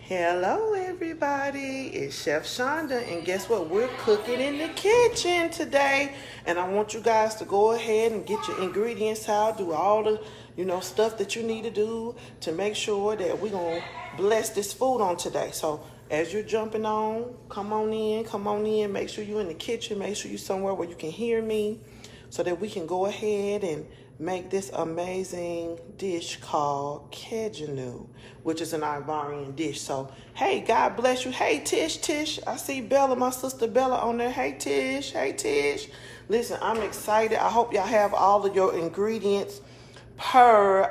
Hello everybody, it's Chef Shonda, and guess what? We're cooking in the kitchen today, and I want you guys to go ahead and get your ingredients out, do all the stuff that you need to do to make sure that we're gonna bless this food on today. So as you're jumping on, come on in, make sure you're in the kitchen, make sure you're somewhere where you can hear me so that we can go ahead and make this amazing dish called Kedjenou, which is an Ivorian dish. So, hey, God bless you. Hey, Tish. I see Bella, my sister Bella on there. Hey, Tish. Listen, I'm excited. I hope y'all have all of your ingredients per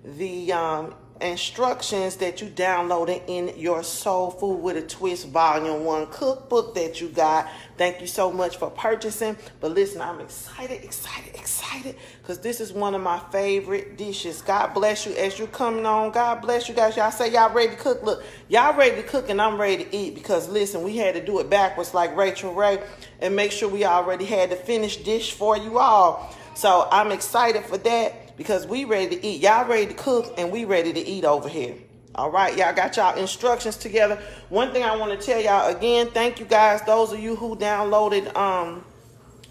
the instructions that you downloaded in your Soul Food with a Twist Volume 1 cookbook that you got. Thank you so much for purchasing. But listen, I'm excited because this is one of my favorite dishes. God bless you as you're coming on. God bless you guys. Y'all say y'all ready to cook. Look, y'all ready to cook and I'm ready to eat, because listen, we had to do it backwards like Rachel Ray and make sure we already had the finished dish for you all. So I'm excited for that, because we ready to eat. Y'all ready to cook and we ready to eat over here. All right, y'all got y'all instructions together. One thing I want to tell y'all again, thank you guys, those of you who downloaded,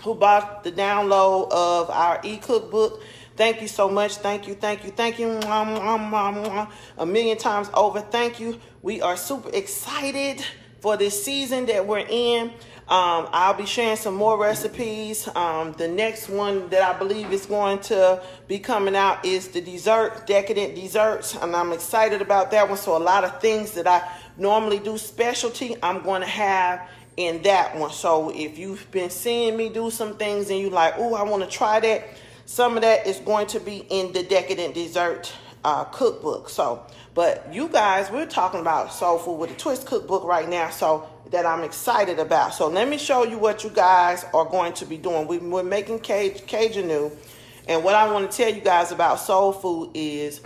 who bought the download of our e-cookbook. Thank you so much. Thank you. A million times over. Thank you. We are super excited for this season that we're in. I'll be sharing some more recipes. The next one that I believe is going to be coming out is the decadent desserts, and I'm excited about that one. So a lot of things that I normally do specialty, I'm going to have in that one. So if you've been seeing me do some things and you like, oh, I want to try that, some of that is going to be in the decadent dessert cookbook. So, but you guys, we're talking about Soul Food with a Twist cookbook right now, so that I'm excited about. So let me show you what you guys are going to be doing. We're making Kedjenou, and what I want to tell you guys about soul food is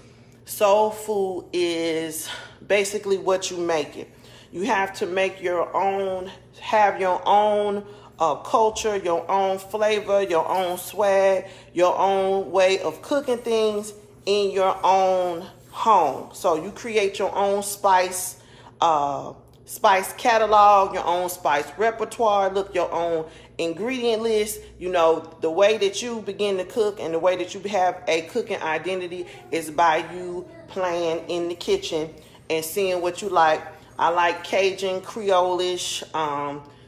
basically what you make it. You have to make your own, have your own culture, your own flavor, your own swag, your own way of cooking things in your own home. So you create your own spice catalog, your own spice repertoire, look, your own ingredient list. You know, the way that you begin to cook and the way that you have a cooking identity is by you playing in the kitchen and seeing what you like. I like Cajun, Creole-ish,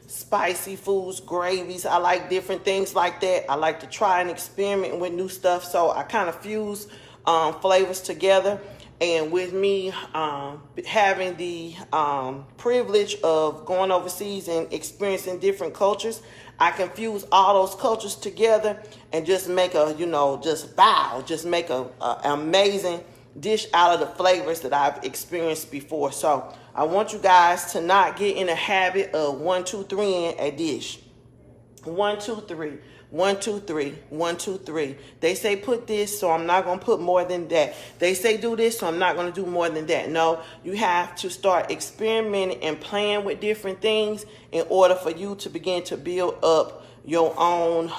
spicy foods, gravies. I like different things like that. I like to try and experiment with new stuff. So I kind of fuse flavors together. And with me having the privilege of going overseas and experiencing different cultures, I can fuse all those cultures together and just make a, just make a amazing dish out of the flavors that I've experienced before. So I want you guys to not get in a habit of 1, 2, 3 in a dish. 1, 2, 3. 1, 2, 3, 1, 2, 3. They say put this, so I'm not going to put more than that. They say do this, so I'm not going to do more than that. No, you have to start experimenting and playing with different things in order for you to begin to build up your own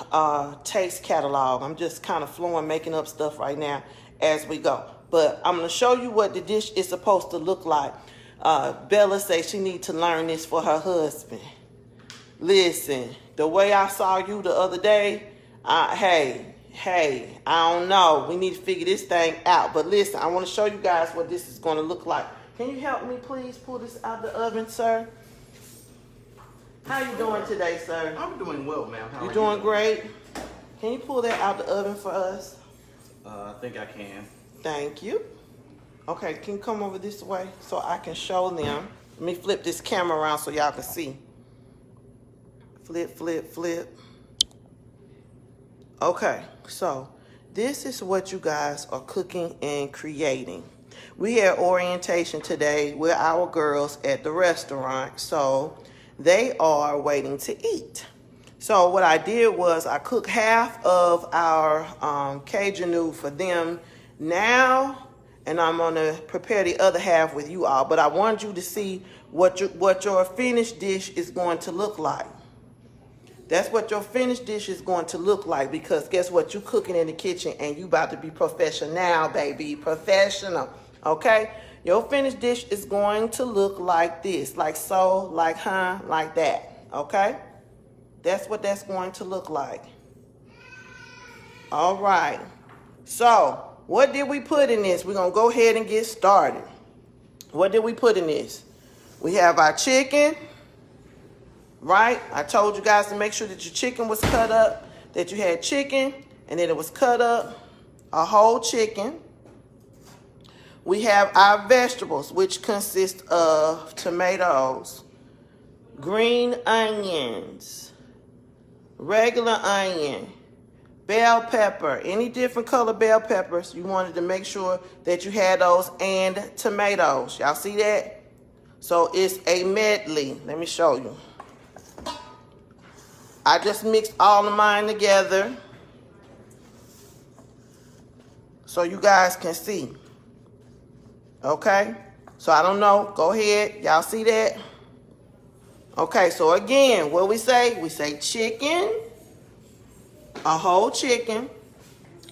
taste catalog. I'm just kind of flowing, making up stuff right now as we go. But I'm going to show you what the dish is supposed to look like. Bella says she needs to learn this for her husband. Listen, the way I saw you the other day, hey, I don't know. We need to figure this thing out. But listen, I want to show you guys what this is going to look like. Can you help me, please, pull this out the oven, sir? How you doing today, sir? I'm doing well, ma'am. How are you? You doing great? Can you pull that out the oven for us? I think I can. Thank you. Okay, can you come over this way so I can show them? Let me flip this camera around so y'all can see. Flip. Okay, so this is what you guys are cooking and creating. We had orientation today with our girls at the restaurant, so they are waiting to eat. So what I did was I cooked half of our Kedjenou for them now, and I'm gonna prepare the other half with you all. But I want you to see what your finished dish is going to look like. That's what your finished dish is going to look like, because guess what? You cooking in the kitchen and you about to be professional, baby. Professional, okay? Your finished dish is going to look like this, like so, like like that, okay? That's what that's going to look like. All right. So, what did we put in this? We're going to go ahead and get started. What did we put in this? We have our chicken, right? I told you guys to make sure that your chicken was cut up, that you had chicken, and that it was cut up, a whole chicken. We have our vegetables, which consist of tomatoes, green onions, regular onion, bell pepper, any different color bell peppers. You wanted to make sure that you had those, and tomatoes. Y'all see that? So it's a medley. Let me show you. I just mixed all of mine together so you guys can see. Okay? So I don't know. Go ahead. Y'all see that? Okay, so again, what we say? We say chicken, a whole chicken.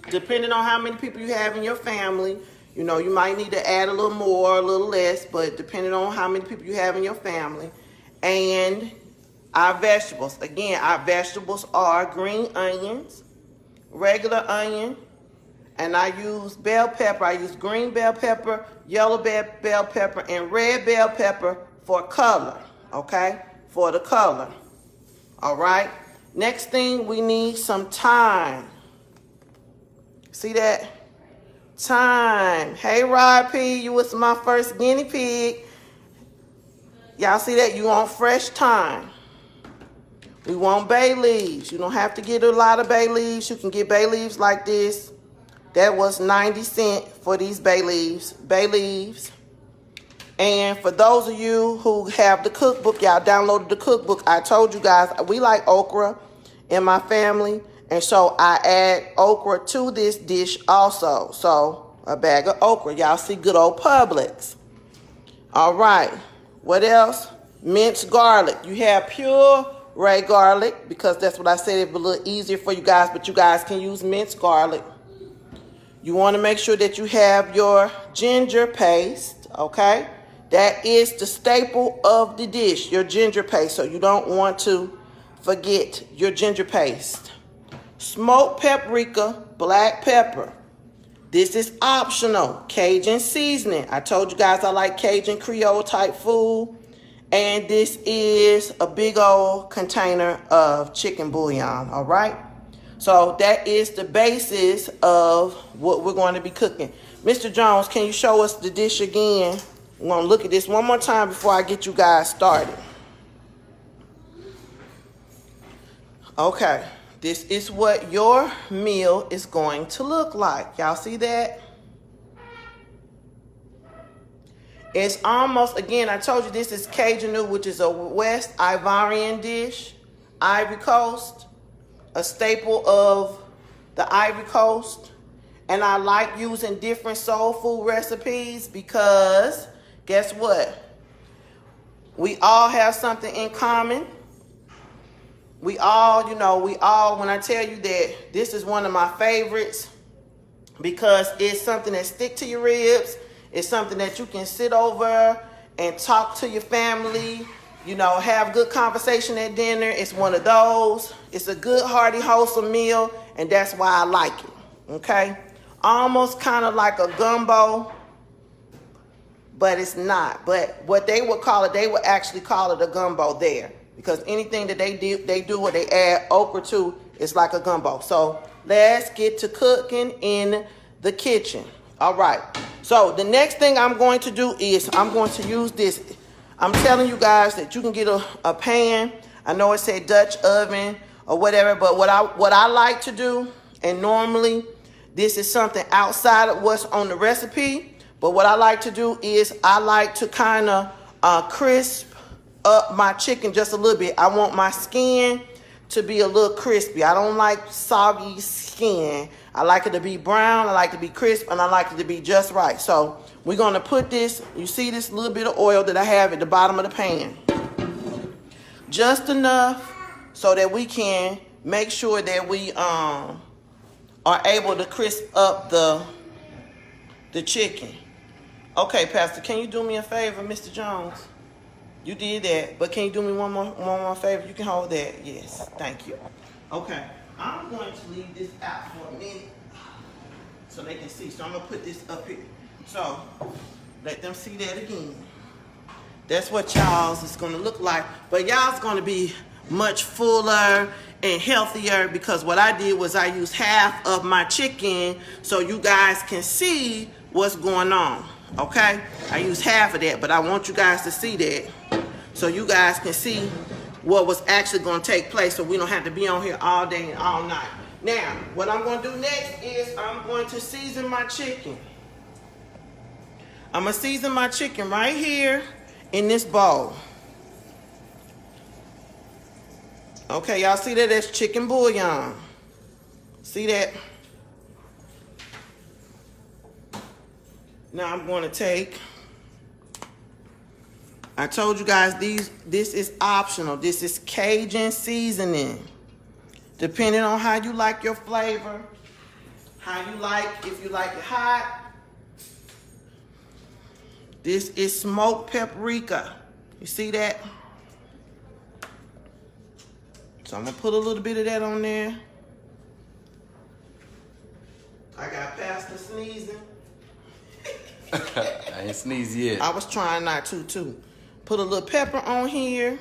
Depending on how many people you have in your family, you know, you might need to add a little more, a little less, but depending on how many people you have in your family. And our vegetables. Again, our vegetables are green onions, regular onion, and I use bell pepper. I use green bell pepper, yellow bell pepper, and red bell pepper for color, okay? For the color, all right? Next thing, we need some thyme. See that? Thyme. Hey, Rod P, you was my first guinea pig. Y'all see that? You want fresh thyme. We want bay leaves. You don't have to get a lot of bay leaves. You can get bay leaves like this. That was 90 cents for these bay leaves. Bay leaves. And for those of you who have the cookbook, y'all downloaded the cookbook. I told you guys, we like okra in my family. And so I add okra to this dish also. So a bag of okra. Y'all see good old Publix. All right. What else? Minced garlic. You have puree garlic, because that's what I said. It's a little easier for you guys, but you guys can use minced garlic. You want to make sure that you have your ginger paste, okay? That is the staple of the dish, your ginger paste. So you don't want to forget your ginger paste. Smoked paprika, black pepper. This is optional. Cajun seasoning. I told you guys I like Cajun Creole type food. And this is a big old container of chicken bouillon, all right? So that is the basis of what we're going to be cooking. Mr. Jones, can you show us the dish again? We're going to look at this one more time before I get you guys started. Okay, this is what your meal is going to look like. Y'all see that? It's almost, again, I told you this is Kedjenou, which is a West Ivorian dish, Ivory Coast, a staple of the Ivory Coast. And I like using different soul food recipes because guess what? We all have something in common. We all, when I tell you that this is one of my favorites because it's something that stick to your ribs. It's something that you can sit over and talk to your family, have good conversation at dinner. It's one of those. It's a good, hearty, wholesome meal, and that's why I like it, okay? Almost kind of like a gumbo, but it's not. But what they would call it, they would actually call it a gumbo there because anything that they do or they add okra to is like a gumbo. So let's get to cooking in the kitchen. All right. So the next thing I'm going to do is I'm going to use this. I'm telling you guys that you can get a pan. I know it said Dutch oven or whatever, but what I like to do, and normally this is something outside of what's on the recipe, but what I like to do is I like to kind of crisp up my chicken just a little bit. I want my skin to be a little crispy. I don't like soggy skin. I like it to be brown, I like it to be crisp, and I like it to be just right. So we're going to put this, you see this little bit of oil that I have at the bottom of the pan. Just enough so that we can make sure that we are able to crisp up the chicken. Okay, Pastor, can you do me a favor, Mr. Jones? You did that, but can you do me one more favor? You can hold that. Yes, thank you. Okay, I'm going to leave this out for a minute so they can see. So I'm gonna put this up here. So let them see that again. That's what y'all's is gonna look like, but y'all's gonna be much fuller and healthier because what I did was I used half of my chicken so you guys can see what's going on. Okay, I used half of that, but I want you guys to see that so you guys can see what was actually going to take place so we don't have to be on here all day and all night. Now, what I'm going to do next is I'm going to season my chicken. I'm going to season my chicken right here in this bowl. Okay, y'all see that? That's chicken bouillon. See that? Now I'm going to take, I told you guys this is optional. This is Cajun seasoning. Depending on how you like your flavor, how you like, if you like it hot. This is smoked paprika. You see that? So I'm gonna put a little bit of that on there. I got Pastor sneezing. I ain't sneezed yet. I was trying not to too. Put a little pepper on here.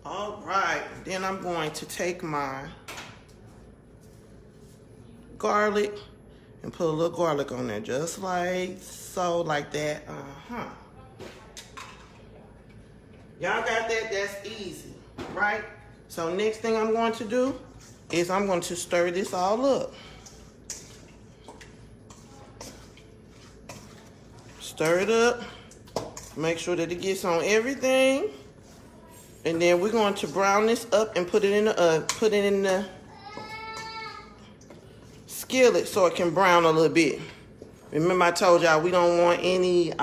All right, then I'm going to take my garlic and put a little garlic on there, just like so, like that. Y'all got that? That's easy, right? So next thing I'm going to do is I'm going to stir this all up. Stir it up. Make sure that it gets on everything. And then we're going to brown this up and put it in the skillet so it can brown a little bit. Remember I told y'all we don't want any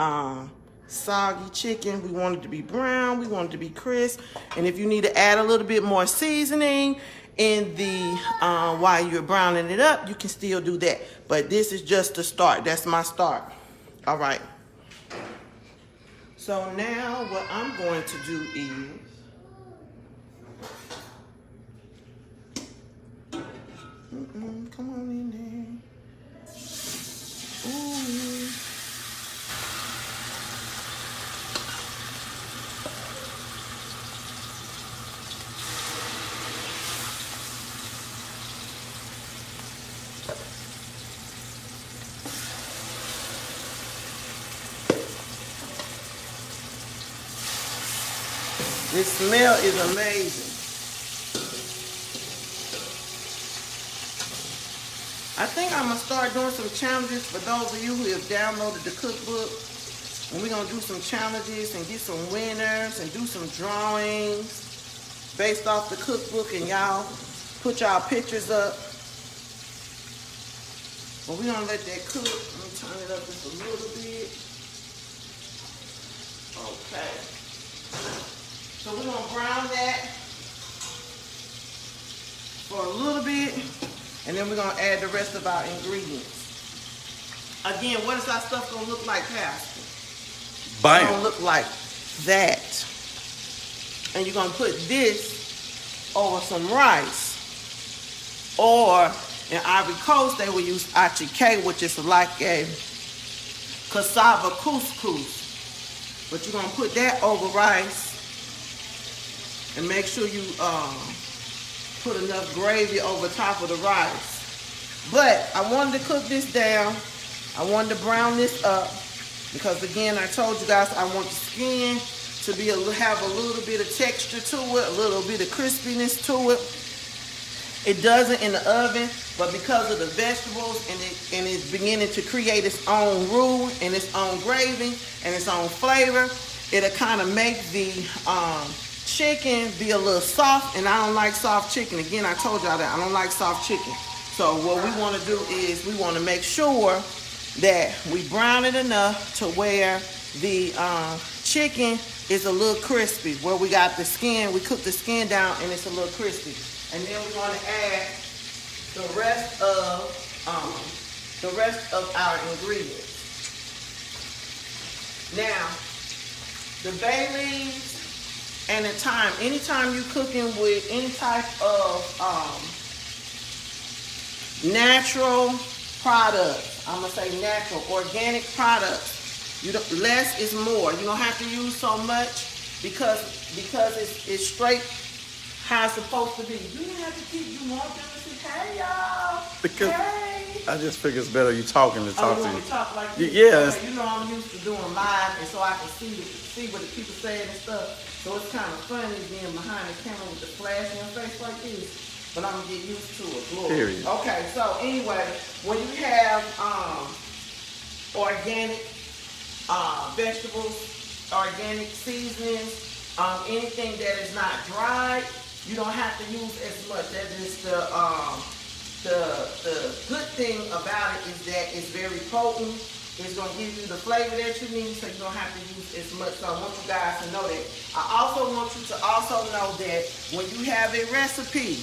soggy chicken. We want it to be brown. We want it to be crisp. And if you need to add a little bit more seasoning in the while you're browning it up, you can still do that. But this is just the start. That's my start. All right. So now what I'm going to do is come on in there. Ooh. This smell is amazing. I think I'm going to start doing some challenges for those of you who have downloaded the cookbook. And we're going to do some challenges and get some winners and do some drawings based off the cookbook, and y'all put y'all pictures up. But we're going to let that cook. Let me turn it up just a little bit. Okay. So we're going to brown that for a little bit, and then we're going to add the rest of our ingredients. Again, what is our stuff going to look like, Pastor? Bam. It's going to look like that. And you're going to put this over some rice. Or in Ivory Coast, they will use achike, which is like a cassava couscous. But you're going to put that over rice. And make sure you put enough gravy over top of the rice. But I wanted to cook this down. I wanted to brown this up because, again, I told you guys I want the skin to be have a little bit of texture to it, a little bit of crispiness to it. It doesn't in the oven, but because of the vegetables and it's beginning to create its own roux and its own gravy and its own flavor, it'll kind of make the chicken be a little soft, and I don't like soft chicken. Again, I told y'all that I don't like soft chicken. So what we want to do is we want to make sure that we brown it enough to where the chicken is a little crispy, where we got the skin, we cook the skin down and it's a little crispy. And then we're going to add the rest of our ingredients. Now, the bay leaves and the thyme. Anytime you cooking with any type of natural products, I'm gonna say natural, organic products. Less is more. You don't have to use so much because it's straight how it's supposed to be. You don't have to keep. You want them to say, "Hey y'all, Because hey." I just figure it's better you talking to talk You to want you. to talk like this? Yeah. Okay, you know I'm used to doing live, and so I can see what the people saying and stuff. So it's kind of funny being behind the camera with the flash in your face like this. But I'm gonna get used to it. Glory. Period. Okay, so anyway, when you have organic vegetables, organic seasonings, anything that is not dried, you don't have to use as much. That is the good thing about it is that it's very potent. It's going to give you the flavor that you need, so you don't have to use as much. So I want you guys to know that. I also want you to also know that when you have a recipe,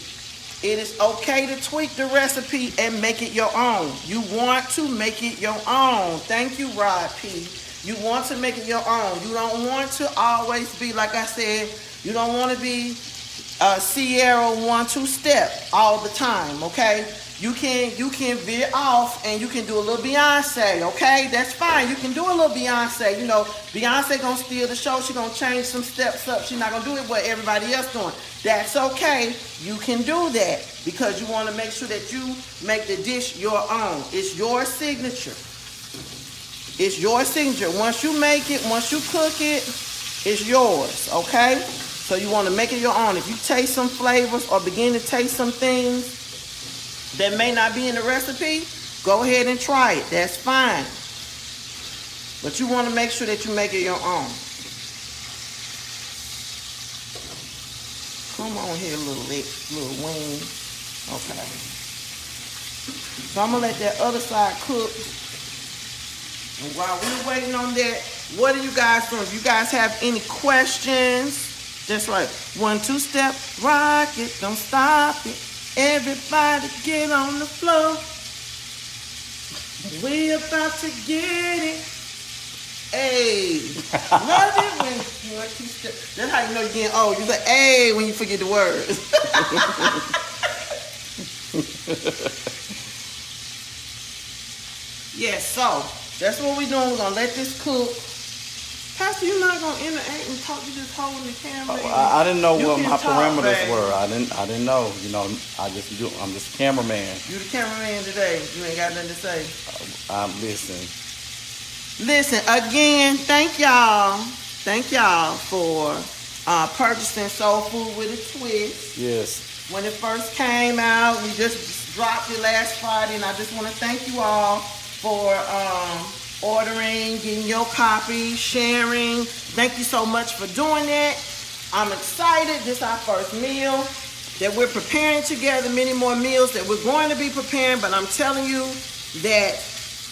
it is okay to tweak the recipe and make it your own. You want to make it your own. Thank you, Rod P. You want to make it your own. You don't want to always be, like I said, you don't want to be Sierra 1-2 step all the time, okay? You can veer off and you can do a little Beyonce, okay? That's fine. You can do a little Beyonce. You know, Beyonce gonna steal the show. She gonna change some steps up. She's not gonna do it what everybody else doing. That's okay. You can do that because you want to make sure that you make the dish your own. It's your signature. It's your signature. Once you make it, once you cook it, it's yours, okay? So you want to make it your own. If you taste some flavors or begin to taste some things that may not be in the recipe, go ahead and try it. That's fine. But you want to make sure that you make it your own. Come on here, little wing. Okay. So I'm going to let that other side cook. And while we're waiting on that, what are you guys doing? If you guys have any questions, just like 1-2 step, rock it, don't stop it. Everybody get on the floor. We about to get it. Hey, love it when 1-2 step. That's how you know you're getting old. You say, hey, when you forget the words. Yes, so that's what we're doing. We're gonna let this cook. Pastor, you're not gonna interact and talk. You just holding the camera. I didn't know what my parameters babe. were. I didn't know. You know, I'm just a cameraman. You the cameraman today. You ain't got nothing to say. Listen again. Thank y'all. Thank y'all for purchasing Soul Food with a Twist. Yes. When it first came out, we just dropped it last Friday, and I just want to thank you all for ordering, getting your copy, sharing. Thank you so much for doing that. I'm excited. This is our first meal that we're preparing together. Many more meals that we're going to be preparing, but I'm telling you that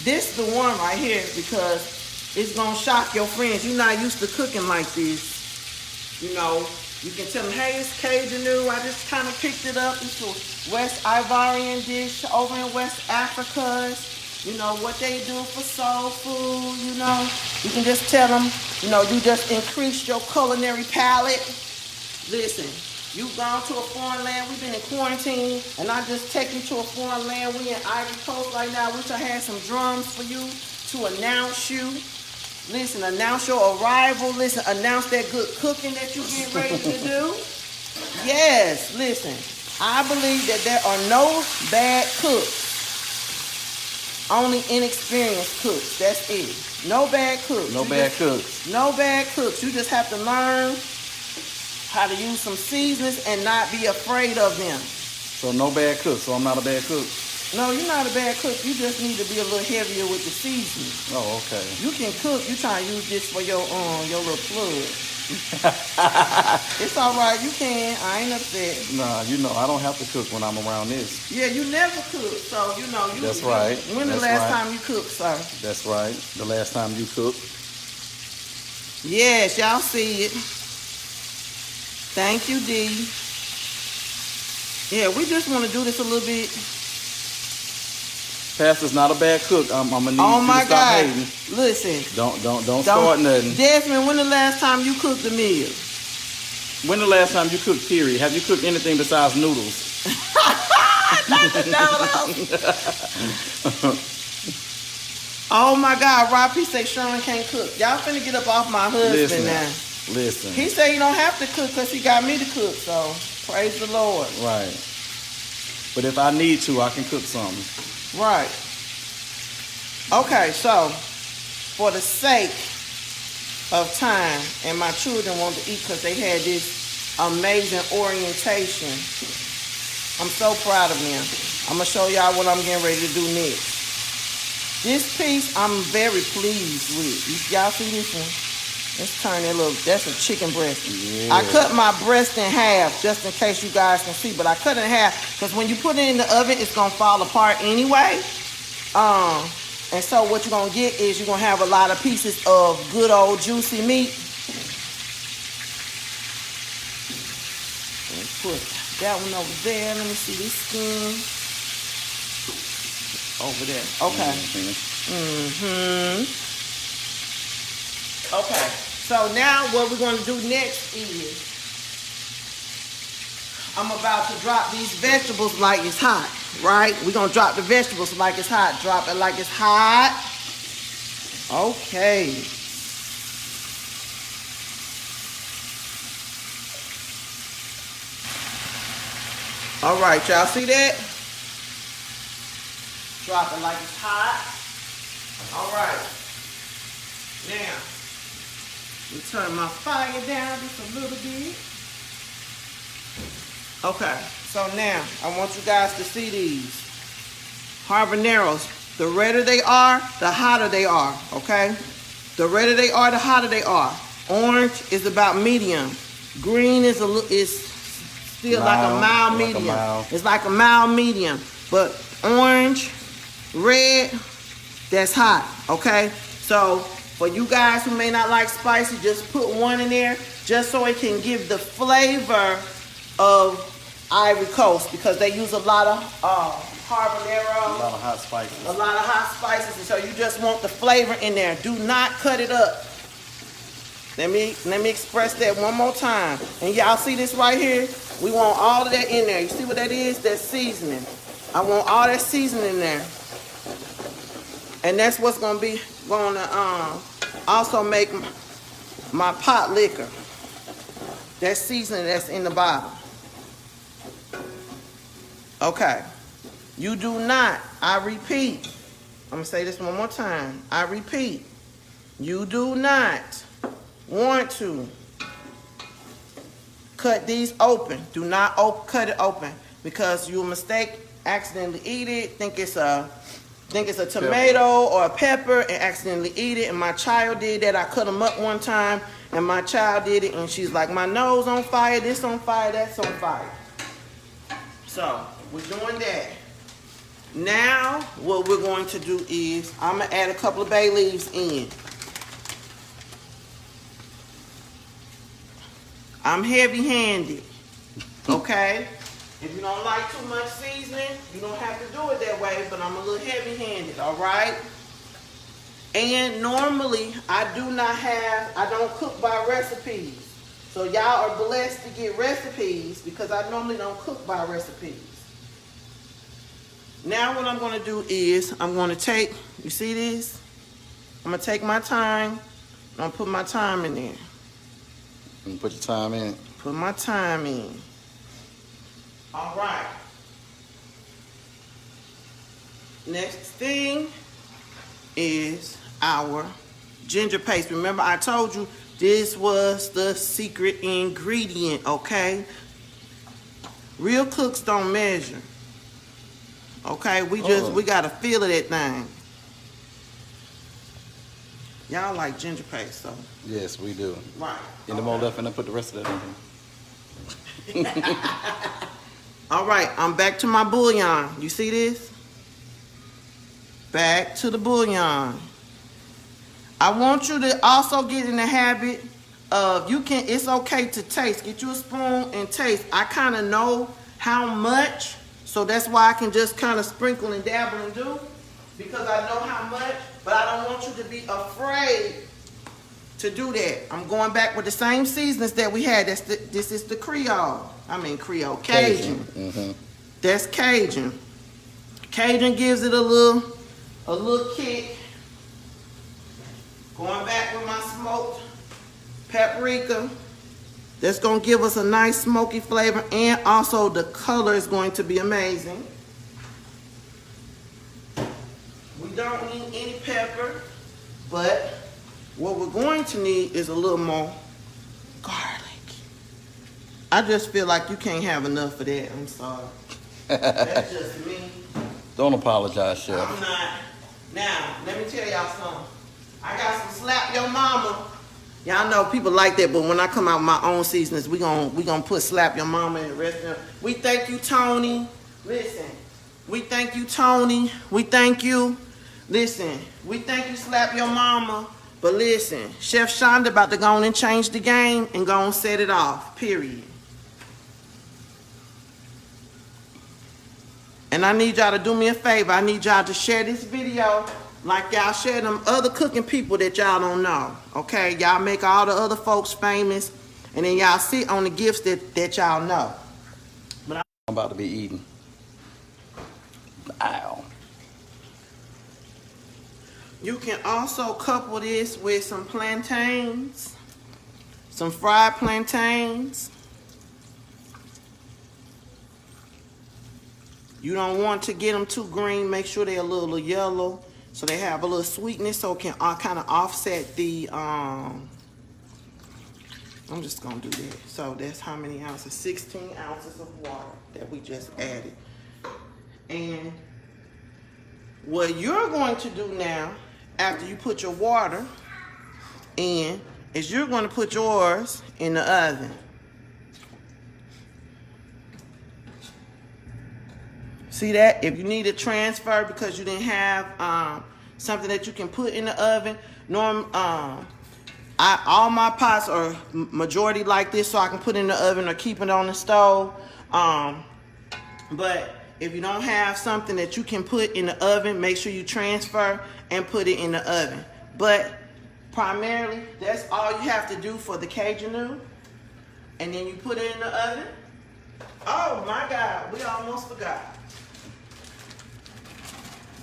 this is the one right here because it's going to shock your friends. You're not used to cooking like this. You know, you can tell them, hey, it's Kedjenou. I just kind of picked it up. It's a West Ivorian dish over in West Africa. You know, what they do for soul food, you know. You can just tell them, you know, you just increase your culinary palate. Listen, you've gone to a foreign land. We've been in quarantine, and I just take you to a foreign land. We in Ivory Coast right now. I wish I had some drums for you to announce you. Listen, announce your arrival. Listen, announce that good cooking that you get ready to do. Yes, listen, I believe that there are no bad cooks. Only inexperienced cooks. That's it. No bad cooks. No bad cooks. No bad cooks. You just have to learn how to use some seasonings and not be afraid of them. So no bad cook. So I'm not a bad cook. No, you're not a bad cook. You just need to be a little heavier with the seasoning. Oh, okay. You can cook. You try to use this for your little plug. It's all right. You can. I ain't upset. Nah, you know I don't have to cook when I'm around this. Yeah, you never cook, so you know you. That's right. When the last time you cooked, sir? That's right. The last time you cooked. Yes, y'all see it. Thank you, D. Yeah, we just want to do this a little bit Pastor's not a bad cook. I'm gonna need Oh you my to stop God. hating. Listen. Don't start nothing. Desmond, when the last time you cooked a meal? When the last time you cooked, period? Have you cooked anything besides noodles? Not the noodles. Oh my God, Rob, he say Sean can't cook. Y'all finna get up off my husband now. Listen. He said he don't have to cook because he got me to cook, so praise the Lord. Right. But if I need to, I can cook something. Right. Okay, so for the sake of time, and my children want to eat because they had this amazing orientation. I'm so proud of them. I'm going to show y'all what I'm getting ready to do next. This piece I'm very pleased with. Y'all see this one? Let's turn that little, that's a chicken breast. Yeah. I cut my breast in half just in case you guys can see, but I cut it in half because when you put it in the oven, it's going to fall apart anyway. And so what you're going to get is you're going to have a lot of pieces of good old juicy meat. Let's put that one over there. Let me see this skin. Over there. Okay. Okay. So now what we're going to do next is I'm about to drop these vegetables like it's hot, right? We're going to drop the vegetables like it's hot. Drop it like it's hot. Okay. All right, y'all see that? Drop it like it's hot. All right. Now, we turn my fire down just a little bit. Okay, so now I want you guys to see these habaneros. The redder they are, the hotter they are, okay? The redder they are, the hotter they are. Orange is about medium. Green is still like a mild medium. It's like a mild medium. But orange, red, that's hot, okay? So for you guys who may not like spicy, just put one in there just so it can give the flavor of Ivory Coast because they use a lot of habanero. A lot of hot spices. A lot of hot spices, and so you just want the flavor in there. Do not cut it up. Let me express that one more time. And y'all see this right here? We want all of that in there. You see what that is? That's seasoning. I want all that seasoning in there. And that's what's gonna also make my pot liquor. That seasoning that's in the bottom. Okay. You do not, I repeat, I'm gonna say this one more time. I repeat, you do not want to cut these open. Do not cut it open because you'll accidentally eat it, think it's a tomato or a pepper and accidentally eat it. And my child did that. I cut them up one time and my child did it and she's like, my nose on fire, this on fire, that's on fire. So we're doing that. Now what we're going to do is I'm gonna add a couple of bay leaves in. I'm heavy-handed, okay? If you don't like too much seasoning, you don't have to do it that way, but I'm a little heavy-handed, all right? And normally, I don't cook by recipes. So y'all are blessed to get recipes because I normally don't cook by recipes. Now what I'm gonna do is, I'm gonna take, you see this? I'm gonna take my thyme, I'm gonna put my thyme in there. And put your thyme in. Put my thyme in. All right. Next thing is our ginger paste. Remember I told you this was the secret ingredient, okay? Real cooks don't measure. Okay, we gotta feel of that thing. Y'all like ginger paste, so. Yes, we do. Right. Any more left and I put the rest of that in here. All right, I'm back to my bouillon. You see this? Back to the bouillon. I want you to also get in the habit of, it's okay to taste. Get you a spoon and taste. I kind of know how much, so that's why I can just kind of sprinkle and dabble and do. because I know how much, but I don't want you to be afraid to do that. I'm going back with the same seasonings that we had. This is the Creole. Creole. Cajun. That's Cajun. Cajun gives it a little kick. Going back with my smoked paprika. That's going to give us a nice smoky flavor, and also the color is going to be amazing. We don't need any pepper, but what we're going to need is a little more garlic. I just feel like you can't have enough of that. I'm sorry. That's just me. Don't apologize, Chef. I'm not. Now, let me tell y'all something. I got some slap your mama. Y'all know people like that, but when I come out with my own seasonings, we gonna put slap your mama in the restaurant. We thank you, Tony. Listen, we thank you, Tony. We thank you. Listen, we thank you, slap your mama. But listen, Chef Shonda about to go on and change the game and go and set it off, period. And I need y'all to do me a favor. I need y'all to share this video like y'all share them other cooking people that y'all don't know, okay? Y'all make all the other folks famous, and then y'all sit on the gifts that y'all know. But I'm about to be eating. Ow. You can also couple this with some plantains, some fried plantains. You don't want to get them too green. Make sure they're a little yellow, so they have a little sweetness, so it can kind of offset the, I'm just gonna do that. So that's how many ounces? 16 ounces of water that we just added. And what you're going to do now, after you put your water in, is you're going to put yours in the oven. See that? If you need to transfer because you didn't have something that you can put in the oven, all my pots are majority like this, so I can put in the oven or keep it on the stove. But if you don't have something that you can put in the oven, make sure you transfer and put it in the oven. But primarily, that's all you have to do for the Kedjenou. And then you put it in the oven. Oh my God, we almost forgot.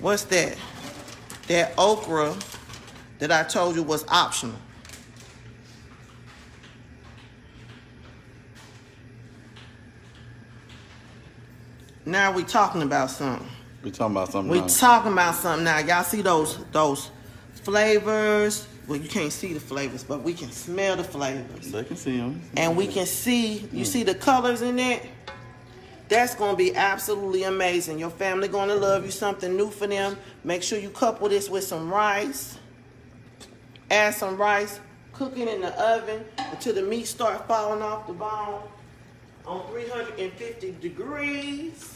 What's that? That okra that I told you was optional. Now we talking about something. We talking about something. We talking about something now. Y'all see those flavors? Well, you can't see the flavors, but we can smell the flavors. They can see them. And we can see, you see the colors in that? That's going to be absolutely amazing. Your family going to love you, something new for them. Make sure you couple this with some rice. Add some rice. Cook it in the oven until the meat start falling off the bone on 350 degrees.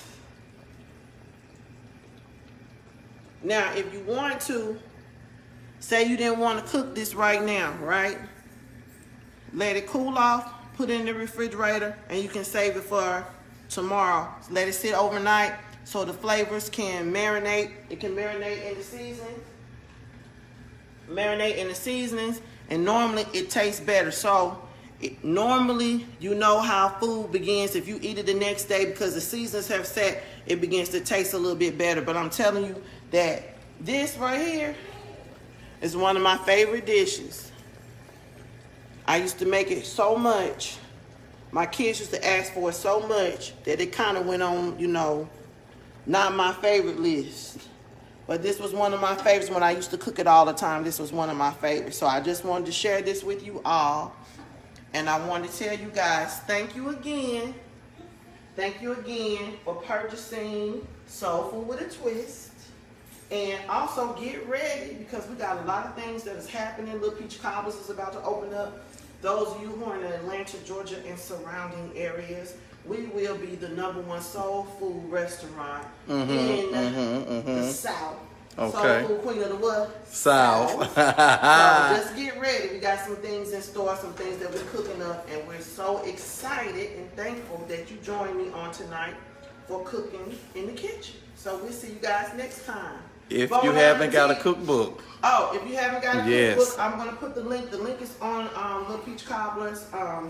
Now, if you want to, say you didn't want to cook this right now, right? Let it cool off, put it in the refrigerator, and you can save it for tomorrow. Let it sit overnight so the flavors can marinate. It can marinate in the seasonings. Marinate in the seasonings, and normally it tastes better. So normally you know how food begins. If you eat it the next day, because the seasons have set, it begins to taste a little bit better. But I'm telling you that this right here is one of my favorite dishes. I used to make it so much. My kids used to ask for it so much that it kind of went on, you know, not my favorite list. But this was one of my favorites when I used to cook it all the time. This was one of my favorites. So I just wanted to share this with you all. And I wanted to tell you guys, thank you again. Thank you again for purchasing Soul Food with a Twist. And also get ready, because we got a lot of things that is happening. Little Peach Cobbler's is about to open up. Those of you who are in the Atlanta, Georgia, and surrounding areas, we will be the #1 soul food restaurant in the South. Okay. Soul food queen of the what? South. So just get ready. We got some things in store, some things that we're cooking up, and we're so excited and thankful that you joined me on tonight for cooking in the kitchen. So we'll see you guys next time. If Bon you haven't got a appetit. cookbook. Oh, if you haven't got a Yes. cookbook, I'm gonna put the link. The link is on Little Peach Cobbler's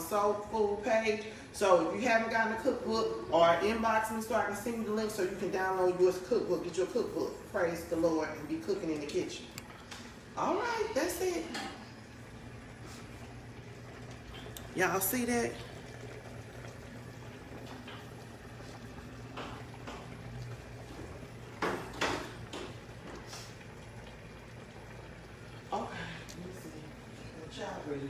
soul food page. So if you haven't gotten a cookbook, or inbox me so I can send you the link so you can download your cookbook, get your cookbook. Praise the Lord and be cooking in the kitchen. All right, that's it. Y'all see that? Okay, let me see. The child ready.